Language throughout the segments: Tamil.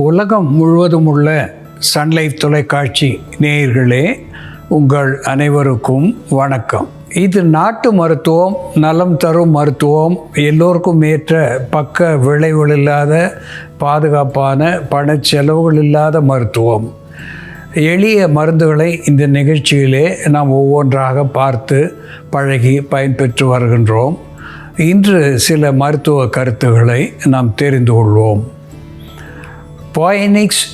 உலகம் முழுவதும் உள்ள சன்லைஃப் தொலைக்காட்சி நேயர்களே, உங்கள் அனைவருக்கும் வணக்கம். இது நாட்டு மருத்துவம், நலம் தரும் மருத்துவம், எல்லோருக்கும் ஏற்ற பக்க விளைவுகள் இல்லாத பாதுகாப்பான பணச்செலவுகள் இல்லாத மருத்துவம். எளிய மருந்துகளை இந்த நிகழ்ச்சியிலே நாம் ஒவ்வொன்றாக பார்த்து பழகி பயன்பெற்று வருகின்றோம். இன்று சில மருத்துவ கருத்துக்களை நாம் தெரிந்து கொள்வோம். பாயினிக்ஸ்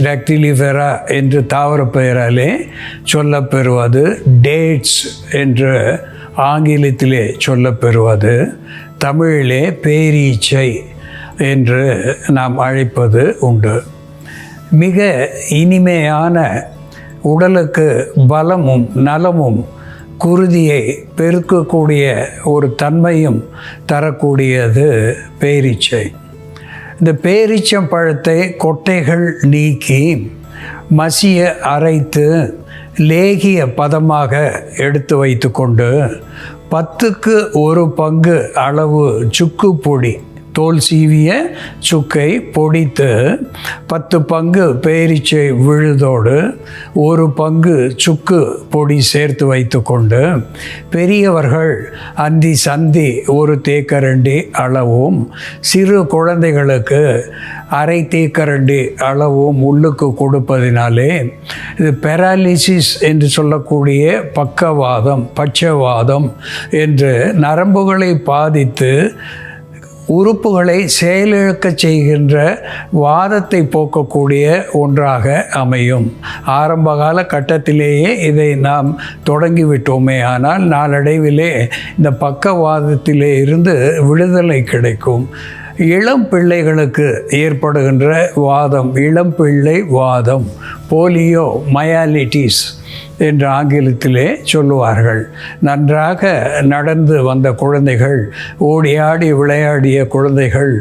டாக்டிலிஃபெரா என்று தாவர பெயராலே சொல்லப்பெறுவது, டேட்ஸ் என்று ஆங்கிலத்திலே சொல்லப்பெறுவது, தமிழிலே பேரீச்சை என்று நாம் அழைப்பது உண்டு. மிக இனிமையான, உடலுக்கு பலமும் நலமும் குருதியை பெருக்கக்கூடிய ஒரு தன்மையும் தரக்கூடியது பேரீச்சை. இந்த பேரீச்சம் பழத்தை கொட்டைகள் நீக்கி மசிய அரைத்து லேகிய பதமாக எடுத்து வைத்து கொண்டு 10க்கு 1 பங்கு அளவு சுக்கு பொடி, தோல் சீவிய சுக்கை பொடித்து 10 பங்கு பேரீச்சை விழுதோடு 1 பங்கு சுக்கு பொடி சேர்த்து வைத்து கொண்டு, பெரியவர்கள் அந்தி சந்தி 1 தேக்கரண்டி அளவும், சிறு குழந்தைகளுக்கு அரை தேக்கரண்டி அளவும் உள்ளுக்கு கொடுப்பதினாலே இது பெராலிசிஸ் என்று சொல்லக்கூடிய பக்கவாதம், பட்சவாதம் என்று நரம்புகளை பாதித்து உறுப்புகளை செயலிழக்க செய்கின்ற வாதத்தை போக்கக்கூடிய ஒன்றாக அமையும். ஆரம்பகால கட்டத்திலேயே இதை நாம் தொடங்கிவிட்டோமே ஆனால் நாளடைவிலே இந்த பக்கவாதத்திலே இருந்து விடுதலை கிடைக்கும். இளம் பிள்ளைகளுக்கு ஏற்படுகின்ற வாதம், இளம் பிள்ளை வாதம், போலியோ மயாலிட்டிஸ் என்று ஆங்கிலத்திலே சொல்லுவார்கள். நன்றாக நடந்து வந்த குழந்தைகள், ஓடி ஆடி விளையாடிய குழந்தைகள்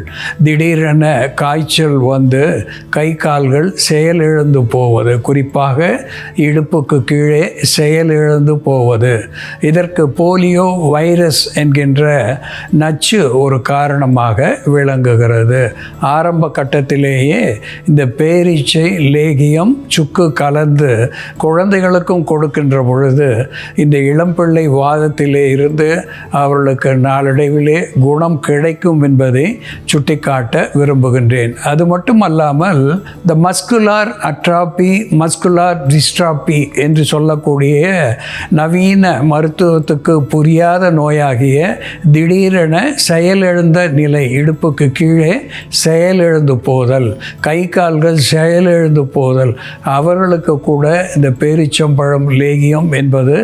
திடீரென காய்ச்சல் வந்து கை கால்கள் செயலிழந்து போவது, குறிப்பாக இடுப்புக்கு கீழே செயலிழந்து போவது, இதற்கு போலியோ வைரஸ் என்கின்ற நச்சு ஒரு காரணமாக விளங்குகிறது. ஆரம்ப கட்டத்திலேயே இந்த பேரீச்சை லேகியம் சுக்கு கலந்து குழந்தைகளுக்கும் கொடுக்கின்ற பொழுது இந்த இளம்பிள்ளை வாதத்திலே இருந்து அவர்களுக்கு நாளடைவிலே குணம் கிடைக்கும் என்பதை சுட்டிக்காட்ட விரும்புகின்றேன். அது மட்டுமல்லாமல் இந்த மஸ்குலார் அட்ராபி, மஸ்குலார் டிஸ்ட்ராபி என்று சொல்லக்கூடிய நவீன மருத்துவத்துக்கு புரியாத நோயாகிய திடீரென செயலிழந்த நிலை, இடுப்புக்கு கீழே செயலிழந்து போதல், கை கால்கள் செயலிழந்து போதல், அவர்களுக்கு கூட இந்த பேரீச்சம்பழம் லேகியம் என்பது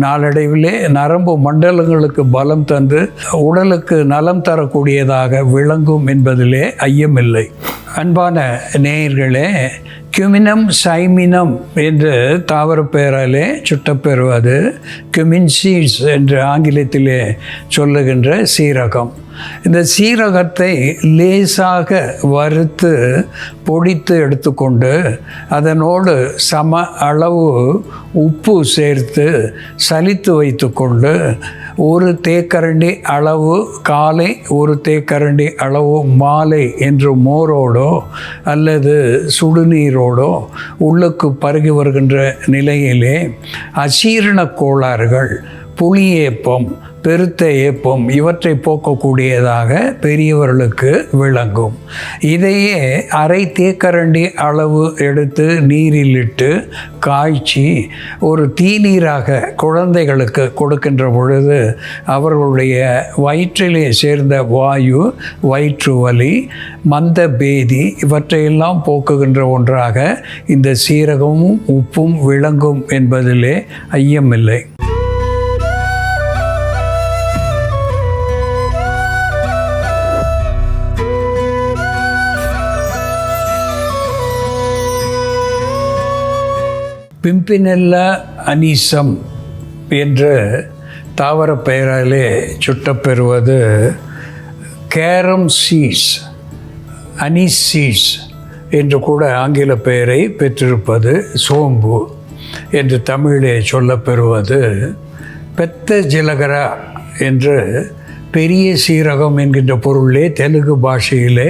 நாளடைவிலே நரம்பு மண்டலங்களுக்கு பலம் தந்து உடலுக்கு நலம் தரக்கூடியதாக விளங்கும் என்பதிலே ஐயமில்லை. அன்பான நேயர்களே, குமினம் சைமினம் என்று தாவர பெயராலே சுட்டப்பெறுவது குமின் சீட்ஸ் என்று ஆங்கிலத்திலே சொல்லுகின்ற சீரகம். இந்த சீரகத்தை லேசாக வறுத்து பொடித்து எடுத்துக்கொண்டு அதனோடு சம அளவு உப்பு சேர்த்து சலித்து வைத்து கொண்டு 1 தேக்கரண்டி அளவு காலை, 1 தேக்கரண்டி அளவு மாலை என்று மோரோடோ அல்லது சுடுநீரோடோ உள்ளுக்கு பருகி வருகின்ற நிலையிலே அசீரண கோளாறுகள், புளியேப்பம், பெருத்த ஏப்பம் இவற்றை போக்கக்கூடியதாக பெரியவர்களுக்கு விளங்கும். இதையே அரை தேக்கரண்டி அளவு எடுத்து நீரில் இட்டு காய்ச்சி ஒரு தீநீராக குழந்தைகளுக்கு கொடுக்கின்ற பொழுது அவர்களுடைய வயிற்றிலே சேர்ந்த வாயு, வயிற்று வலி, மந்த பேதி இவற்றையெல்லாம் போக்குகின்ற ஒன்றாக இந்த சீரகமும் உப்பும் விளங்கும் என்பதிலே ஐயமில்லை. பிம்பினெல்லா அனீசம் என்ற தாவர பெயராலே சுட்டப்பெறுவது கேரம் சீட்ஸ், அனீஸ் சீட்ஸ் என்று கூட ஆங்கில பெயரை பெற்றிருப்பது சோம்பு என்று தமிழிலே சொல்லப்பெறுவது பெத்த ஜிலகரா என்று பெரிய சீரகம் என்கின்ற பொருளிலே தெலுங்கு பாஷையிலே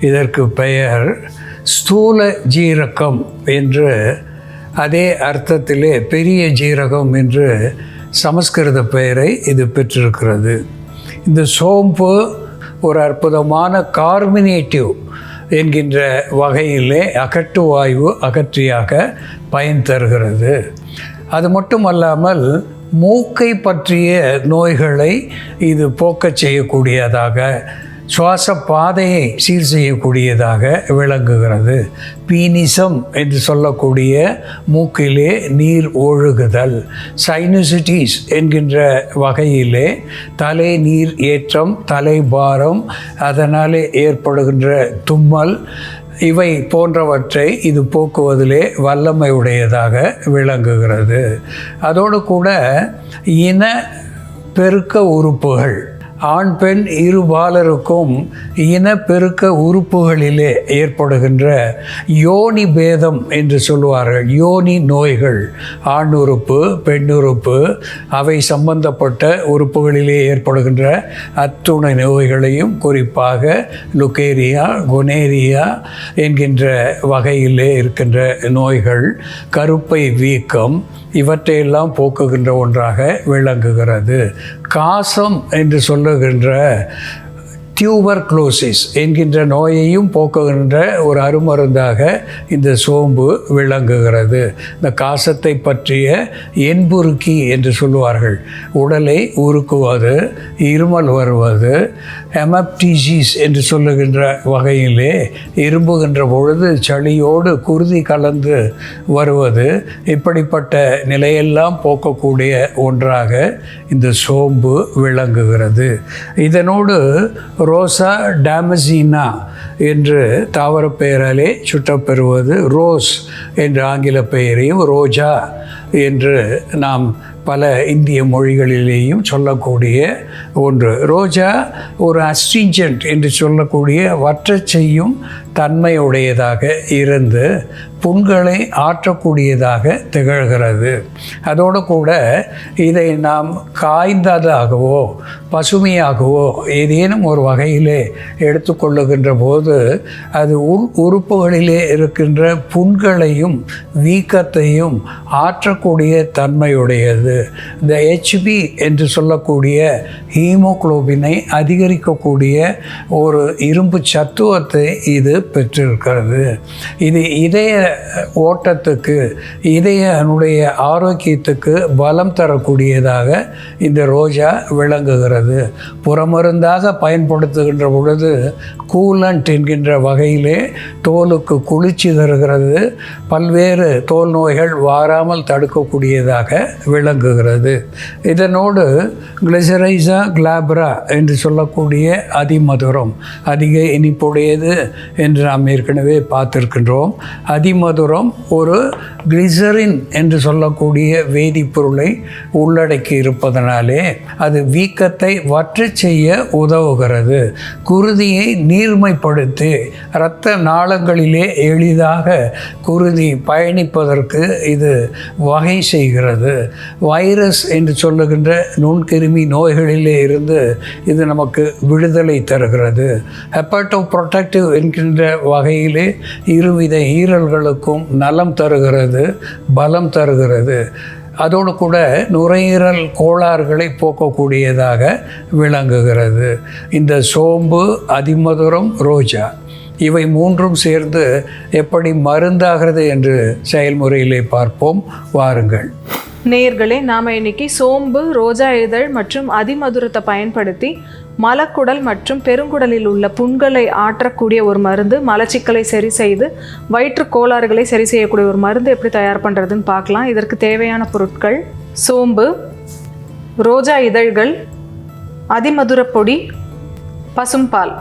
இதற்கு பெயர் ஸ்தூல ஜீரகம் என்று, அதே அர்த்தத்திலே பெரிய ஜீரகம் என்று சமஸ்கிருத பெயரை இது பெற்றிருக்கிறது. இந்த சோம்பு ஒரு அற்புதமான கார்மினேட்டிவ் என்கின்ற வகையிலே அகட்டுவாயு அகற்றியாக பயன் தருகிறது. அது மட்டுமல்லாமல் மூக்கை பற்றிய நோய்களை இது போக்கச் செய்யக்கூடியதாக, சுவாச பாதையை சீர் செய்யக்கூடியதாக விளங்குகிறது. பீனிசம் என்று சொல்லக்கூடிய மூக்கிலே நீர் ஒழுகுதல், சைனசிட்டிஸ் என்கின்ற வகையிலே தலை நீர் ஏற்றம், தலைபாரம், அதனாலே ஏற்படுகின்ற தும்மல், இவை போன்றவற்றை இது போக்குவதிலே வல்லமை உடையதாக விளங்குகிறது. அதோடு கூட இன பெருக்க உறுப்புகள், ஆண் பெண் இருபாலருக்கும் இனப்பெருக்க உறுப்புகளிலே ஏற்படுகின்ற யோனி பேதம் என்று சொல்லுவார்கள். யோனி நோய்கள், ஆண் உறுப்பு பெண் உறுப்பு அவை சம்பந்தப்பட்ட உறுப்புகளிலே ஏற்படுகின்ற அத்துணை நோய்களையும், குறிப்பாக லுகேரியா, கொனேரியா என்கின்ற வகையிலே இருக்கின்ற நோய்கள், கருப்பை வீக்கம், இவற்றையெல்லாம் போக்குகின்ற ஒன்றாக விளங்குகிறது. காசம் என்று சொல்லுகின்ற டியூபர்குலோசிஸ் என்கின்ற நோயையும் போக்குகின்ற ஒரு அருமருந்தாக இந்த சோம்பு விளங்குகிறது. இந்த காசத்தை பற்றிய என்புருக்கி என்று சொல்லுவார்கள். உடலை உருக்குவது, இருமல் வருவது, ஹெமப்டிசிஸ் என்று சொல்லுகின்ற வகையிலே இரும்புகின்ற பொழுது சளியோடு குருதி கலந்து வருவது, இப்படிப்பட்ட நிலையெல்லாம் போக்கக்கூடிய ஒன்றாக இந்த சோம்பு விளங்குகிறது. இதனோடு ரோசா டாமசினா என்று தாவர பெயராலே சுட்டப்பெறுவது, ரோஸ் என்ற ஆங்கில பெயரையும் ரோஜா என்று நாம் பல இந்திய மொழிகளிலேயும் சொல்லக்கூடிய ஒன்று. ரோஜா ஒரு அஸ்ட்ரிஞ்சன்ட் என்று சொல்லக்கூடிய வற்றச் செய்யும் தன்மையுடையதாக இருந்து புண்களை ஆற்றக்கூடியதாக திகழ்கிறது. அதோடு கூட இதை நாம் காய்ந்ததாகவோ பசுமையாகவோ ஏதேனும் ஒரு வகையிலே எடுத்துக்கொள்ளுகின்ற போது அது உறுப்புகளிலே இருக்கின்ற புண்களையும் வீக்கத்தையும் ஆற்றக்கூடிய தன்மையுடையது. இந்த HB என்று சொல்லக்கூடிய ஹீமோகுளோபினை அதிகரிக்கக்கூடிய ஒரு இரும்பு சத்துவத்தை இது பெற்றிருக்கிறது. இது இதய ஓட்டத்துக்கு, இதயனுடைய ஆரோக்கியத்துக்கு பலம் தரக்கூடியதாக இந்த ரோஜா விளங்குகிறது. புறமருந்தாக பயன்படுத்துகின்ற பொழுது கூலண்ட் என்கின்ற வகையிலே தோலுக்கு குளிர்ச்சி தருகிறது, பல்வேறு தோல் நோய்கள் வாராமல் தடுக்கக்கூடியதாக விளங்குகிறது. இதனோடு கிளிசரைசா கிளாப்ரா என்று சொல்லக்கூடிய அதிமதுரம், அதிக இனிப்புடையது என்று நாம் ஏற்கனவே பார்த்திருக்கின்றோம். அதிமதுரம் ஒரு கிளிசரின் என்று சொல்லக்கூடிய வேதிப்பொருளை உள்ளடக்கி இருப்பதனாலே அது வீக்கத்தை வற்றச் செய்ய உதவுகிறது. குருதியை நீர்மைப்படுத்தி இரத்த நாளங்களிலே எளிதாக குருதி பயணிப்பதற்கு இது வகை செய்கிறது. வைரஸ் என்று சொல்லுகின்ற நுண்கிருமி நோய்களிலே இருந்து இது நமக்கு விடுதலை தருகிறது. ஹெப்படோ புரொடெக்டிவ் என்கின்ற வகையிலே இருவித ஈரல்களுக்கும் நலம் தருகிறது, பலம் தருகிறது. அதோடு கூட நுரையீரல் கோளாறுகளை போக்கக்கூடியதாக விளங்குகிறது. இந்த சோம்பு, அதிமதுரம், ரோஜா இவை மூன்றும் சேர்ந்து எப்படி மருந்தாகிறது என்று செயல்முறையிலே பார்ப்போம். வாருங்கள் நேயர்களே, நாம் இன்னைக்கு சோம்பு, ரோஜா இதழ் மற்றும் அதிமதுரத்தை பயன்படுத்தி மலக்குடல் மற்றும் பெருங்குடலில் உள்ள புண்களை ஆற்றக்கூடிய ஒரு மருந்து, மலச்சிக்கலை சரி செய்து வயிற்று கோளாறுகளை சரி செய்யக்கூடிய ஒரு மருந்து எப்படி தயார் பண்ணுறதுன்னு பார்க்கலாம். இதற்கு தேவையான பொருட்கள்: சோம்பு, ரோஜா இதழ்கள், அதிமதுர பொடி, பசும்பால்.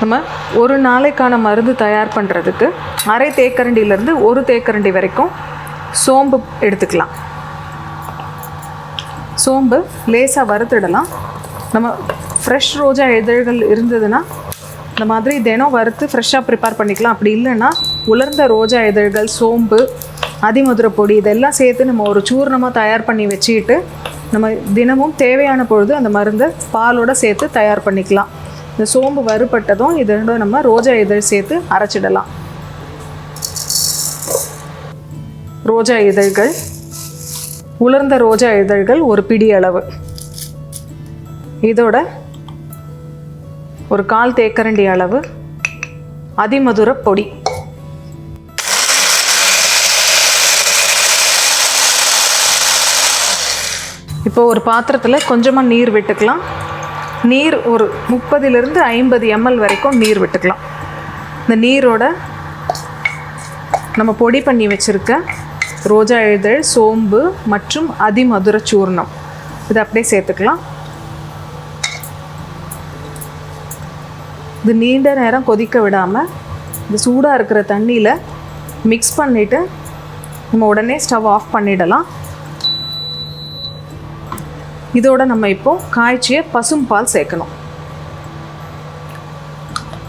நம்ம ஒரு நாளைக்கான மருந்து தயார் பண்ணுறதுக்கு அரை தேக்கரண்டியிலேருந்து ஒரு தேக்கரண்டி வரைக்கும் சோம்பு எடுத்துக்கலாம். சோம்பு லேசாக வறுத்துடலாம். நம்ம ஃப்ரெஷ் ரோஜா இதழ்கள் இருந்ததுன்னா இந்த மாதிரி தினம் வறுத்து ஃப்ரெஷ்ஷாக ப்ரிப்பேர் பண்ணிக்கலாம். அப்படி இல்லைன்னா உலர்ந்த ரோஜா இதழ்கள், சோம்பு, அதிமதுர பொடி இதெல்லாம் சேர்த்து நம்ம ஒரு சூர்ணமாக தயார் பண்ணி வச்சுக்கிட்டு நம்ம தினமும் தேவையான பொழுது அந்த மருந்தை பாலோட சேர்த்து தயார் பண்ணிக்கலாம். இந்த சோம்பு வறுபட்டதும் இதோட நம்ம ரோஜா இதழ் சேர்த்து அரைச்சிடலாம். ரோஜா இதழ்கள், உலர்ந்த ரோஜா இதழ்கள் ஒரு பிடி அளவு, இதோட ஒரு 1/4 தேக்கரண்டி அளவு அதிமதுர பொடி. இப்போ ஒரு பாத்திரத்தில் கொஞ்சமாக நீர் விட்டுக்கலாம். நீர் ஒரு 30லிருந்து 50 ml வரைக்கும் நீர் விட்டுக்கலாம். இந்த நீரோட நம்ம பொடி பண்ணி வச்சுருக்க ரோஜா இதழ், சோம்பு மற்றும் அதிமதுர சூர்ணம் இதை அப்படியே சேர்த்துக்கலாம். இது நீண்ட நேரம் கொதிக்க விடாமல் இந்த சூடாக இருக்கிற தண்ணியில் மிக்ஸ் பண்ணிவிட்டு நம்ம உடனே ஸ்டவ் ஆஃப் பண்ணிடலாம். இதோட நம்ம இப்போது காய்ச்சிய பசும்பால் சேர்க்கணும்.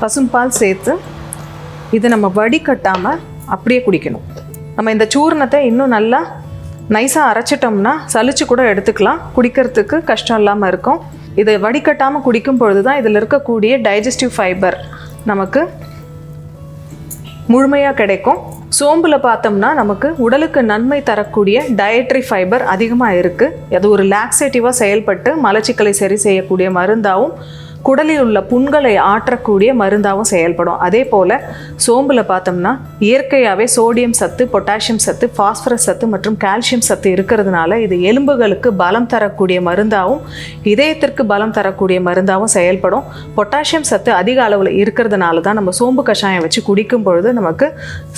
பசும்பால் சேர்த்து இதை நம்ம வடிகட்டாமல் அப்படியே குடிக்கணும். நம்ம இந்த சூர்ணத்தை இன்னும் நல்லா நைஸாக அரைச்சிட்டோம்னா சலிச்சு கூட எடுத்துக்கலாம், குடிக்கிறதுக்கு கஷ்டம் இல்லாமல் இருக்கும். இதை வடிகட்டாமல் குடிக்கும் பொழுது தான் இதில் இருக்கக்கூடிய டைஜஸ்டிவ் ஃபைபர் நமக்கு முழுமையாக கிடைக்கும். சோம்பில் பார்த்தோம்னா நமக்கு உடலுக்கு நன்மை தரக்கூடிய டயட்ரி ஃபைபர் அதிகமாக இருக்குது. அது ஒரு லாக்ஸேட்டிவாக செயல்பட்டு மலச்சிக்கலை சரி செய்யக்கூடிய மருந்தாகவும் குடலில் உள்ள புண்களை ஆற்றக்கூடிய மருந்தாகவும் செயல்படும். அதே போல் சோம்பில் பார்த்தோம்னா இயற்கையாகவே சோடியம் சத்து, பொட்டாசியம் சத்து, பாஸ்பரஸ் சத்து மற்றும் கால்சியம் சத்து இருக்கிறதுனால இது எலும்புகளுக்கு பலம் தரக்கூடிய மருந்தாகவும் இதயத்திற்கு பலம் தரக்கூடிய மருந்தாகவும் செயல்படும். பொட்டாசியம் சத்து அதிக அளவில் இருக்கிறதுனால தான் நம்ம சோம்பு கஷாயம் வச்சு குடிக்கும் பொழுது நமக்கு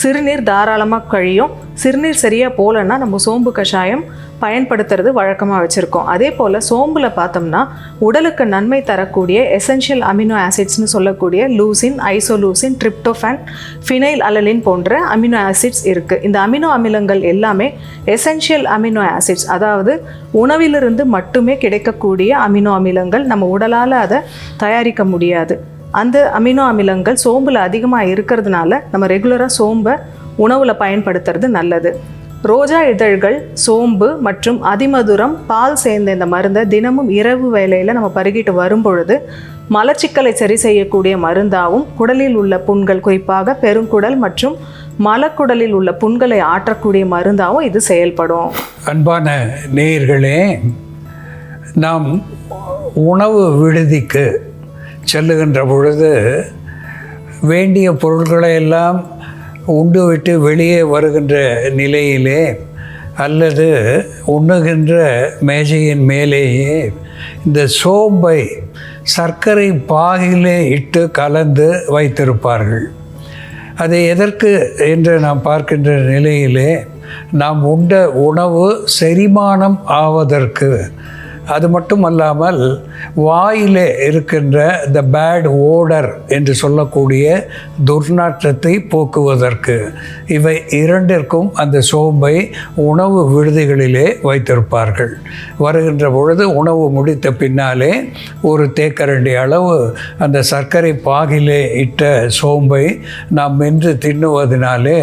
சிறுநீர் தாராளமாக கழியும். சிறுநீர் சரியாக போகலன்னா நம்ம சோம்பு கஷாயம் பயன்படுத்துறது வழக்கமாக வச்சுருக்கோம். அதே போல் சோம்பில் பார்த்தோம்னா உடலுக்கு நன்மை தரக்கூடிய எசென்ஷியல் அமினோ ஆசிட்ஸ்னு சொல்லக்கூடிய லூசின், ஐசோலூசின், ட்ரிப்டோஃபான், ஃபினைல் அலலின் போன்ற அமினோ ஆசிட்ஸ் இருக்குது. இந்த அமினோ அமிலங்கள் எல்லாமே எசென்ஷியல் அமினோ ஆசிட்ஸ், அதாவது உணவிலிருந்து மட்டுமே கிடைக்கக்கூடிய அமினோ அமிலங்கள். நம்ம உடலால் அதை தயாரிக்க முடியாது. அந்த அமினோ அமிலங்கள் சோம்பில் அதிகமாக இருக்கிறதுனால நம்ம ரெகுலராக சோம்பை உணவில் பயன்படுத்துறது நல்லது. ரோஜா இதழ்கள், சோம்பு மற்றும் அதிமதுரம், பால் சேர்ந்த இந்த மருந்தை தினமும் இரவு வேளையில் நம்ம பருகிட்டு வரும் பொழுது மலச்சிக்கலை சரி செய்யக்கூடிய மருந்தாகவும் குடலில் உள்ள புண்கள், குறிப்பாக பெருங்குடல் மற்றும் மலக்குடலில் உள்ள புண்களை ஆற்றக்கூடிய மருந்தாகவும் இது செயல்படும். அன்பான நேயர்களே, நாம் உணவு விடுதிக்கு செல்லுகின்ற பொழுது வேண்டிய பொருட்களை எல்லாம் உண்டு விட்டு வெளியே வருகின்ற நிலையிலே அல்லது உண்ணுகின்ற மேஜையின் மேலேயே இந்த சோம்பை சர்க்கரை பாகிலே இட்டு கலந்து வைத்திருப்பார்கள். அது எதற்கு என்று நாம் பார்க்கின்ற நிலையிலே நாம் உண்ட உணவு செரிமானம் ஆவதற்கு, அது மட்டுமல்லாமல் வாயிலே இருக்கின்ற த பேட் ஓடர் என்று சொல்லக்கூடிய துர்நாற்றத்தை போக்குவதற்கு, இவை இரண்டிற்கும் அந்த சோம்பை உணவு விடுதிகளிலே வைத்திருப்பார்கள். வருகின்ற பொழுது உணவு முடித்த பின்னாலே ஒரு தேக்கரண்டி அளவு அந்த சர்க்கரை பாகிலே இட்ட சோம்பை நாம் மென்று தின்னுவதனாலே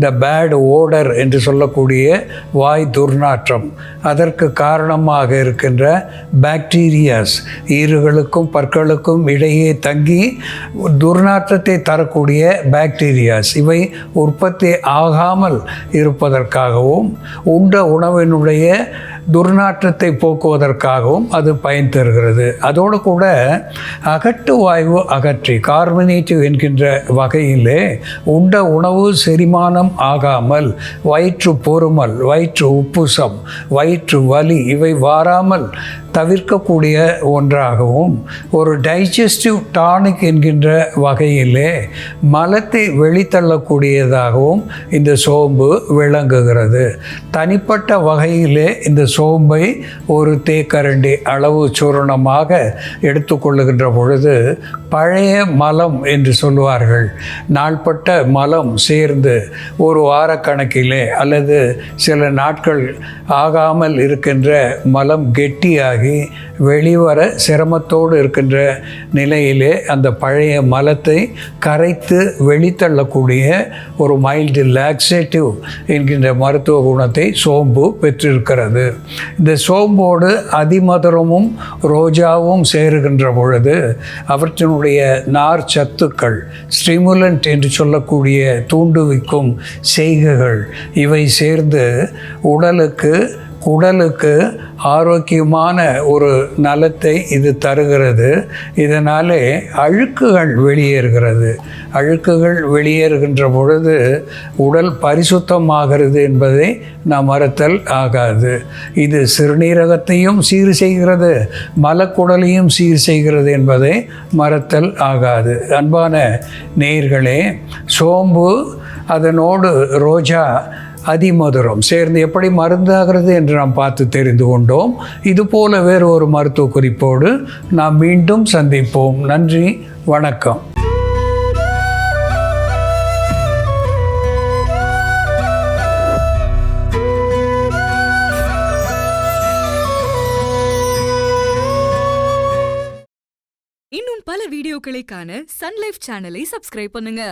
த பேட் ஓடர் என்று சொல்லக்கூடிய வாய் துர்நாற்றம், அதற்கு காரணமாக இருக்கின்ற பாக்டீரியாஸ், ஈறுகளுக்கும் பற்களுக்கும் இடையே தங்கி துர்நாற்றத்தை தரக்கூடிய பாக்டீரியாஸ், இவை உற்பத்தி ஆகாமல் இருப்பதற்காகவும் உண்ட உணவினுடைய துர்நாற்றத்தை போக்குவதற்காகவும் அது பயன் தருகிறது. அதோடு கூட அகட்டு வாயு அகற்றி, கார்பனேட்டிவ் என்கின்ற வகையிலே உண்ட உணவு செரிமானம் ஆகாமல் வயிற்று பொறுமல், வயிற்று உப்புசம், வயிற்று வலி இவை வாராமல் தவிர்க்கக்கூடிய ஒன்றாகவும், ஒரு டைஜஸ்டிவ் டானிக் என்கின்ற வகையிலே மலத்தை வெளித்தள்ளக்கூடியதாகவும் இந்த சோம்பு விளங்குகிறது. தனிப்பட்ட வகையிலே இந்த சோம்பை ஒரு தேக்கரண்டி அளவு சூரணமாக எடுத்துக்கொள்ளுகின்ற பொழுது பழைய மலம் என்று சொல்லுவார்கள், நாள்பட்ட மலம் சேர்ந்து ஒரு வாரக்கணக்கிலே அல்லது சில நாட்கள் ஆகாமல் இருக்கின்ற மலம் கெட்டியாகி ஆகி வெளிவர சிரமத்தோடு இருக்கின்ற நிலையிலே அந்த பழைய மலத்தை கரைத்து வெளித்தள்ளக்கூடிய ஒரு மைல்டு லாக்ஸேட்டிவ் என்கின்ற மருத்துவ குணத்தை சோம்பு பெற்றிருக்கிறது. இந்த சோம்போடு அதிமதுரமும் ரோஜாவும் சேருகின்ற பொழுது அவற்றினுடைய நார் சத்துக்கள், ஸ்டிமுலண்ட் என்று சொல்லக்கூடிய தூண்டுவிக்கும் செய்கைகள் இவை சேர்ந்து உடலுக்கு குடலுக்கு ஆரோக்கியமான ஒரு நலத்தை இது தருகிறது. இதனாலே அழுக்குகள் வெளியேறுகிறது. அழுக்குகள் வெளியேறுகின்ற பொழுது உடல் பரிசுத்தமாகிறது என்பதை நாம் மறத்தல் ஆகாது. இது சிறுநீரகத்தையும் சீர் செய்கிறது, மலக்குடலையும் சீர் செய்கிறது என்பதை மறத்தல் ஆகாது. அன்பான நேயர்களே, சோம்பு அதனோடு ரோஜா அதிமதுரம் சேர்ந்து எப்படி மருந்தாகிறது என்று நாம் பார்த்து தெரிந்து கொண்டோம். இதுபோல வேறு ஒரு மருத்துவ குறிப்போடு நாம் மீண்டும் சந்திப்போம். நன்றி, வணக்கம். இன்னும் பல வீடியோக்களை காண சன் லைஃப் சேனலை சப்ஸ்கிரைப் பண்ணுங்க.